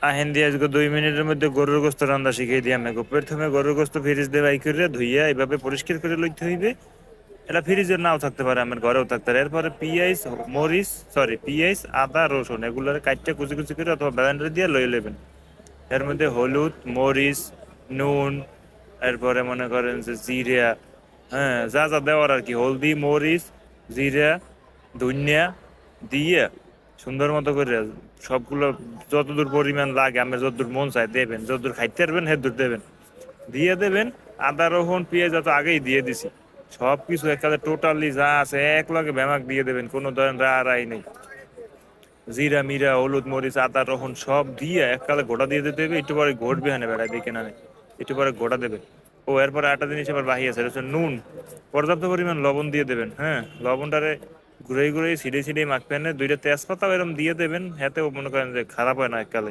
আহেন দিয়ে আজকে 2 মিনিটের মধ্যে গরুর গোস্ত রান্না শিখিয়ে দিই আমাকে। প্রথমে গরুর গোস্ত ফ্রিজ দিয়ে বাই করে ধুইয়া এইভাবে পরিষ্কার করে লইতে হইবে। এটা ফ্রিজের নাও থাকতে পারে, আমার ঘরেও থাকতে পারে। এরপরে পিঁয়াজ আদা রসুন এগুলোর কাটটা কুচি কুচি করে অথবা ব্লেন্ডারে দিয়ে লই নেবেন। এর মধ্যে হলুদ মরিচ নুন, এরপরে মনে করেন যে জিরা, হ্যাঁ যা যা দেওয়ার আর কি, হলদি মরিচ জিরা ধনিয়া দিয়ে সুন্দর মতো করে সবগুলো যতদূর পরিমাণ লাগে আপনার যতদূর মন চায় দেবেন, যতদূর খাইতে পারবেন সেদূর দেবেন, দিয়ে দেবেন। আদা রসুন পেঁয়াজ যত আগেই দিয়ে দিছি, সব কিছু একসাথে টোটালি যা আছে এক লগে ভ্যামাক দিয়ে দেবেন, কোনো ধরেন রাই নেই। জিরা মিরা হলুদ মরিচ আদা রসুন সব দিয়ে এককালে গোটা দিয়ে দিতে হবে। একটু পরে ঘটবে হ্যাঁ বেড়ায় দেখে না, একটু পরে গোটা দেবে। ও এরপরে একটা জিনিস আবার বাহি আছে, এটা হচ্ছে নুন। পর্যাপ্ত পরিমাণ লবণ দিয়ে দেবেন, হ্যাঁ লবণটারে ঘুরে ঘুরে ছিঁড়ে ছিঁড়ে মাখবেন। দুইটা তেজপাতা এরকম দিয়ে দেবেন, হাতেও মনে করেন যে খারাপ হয় না এককালে।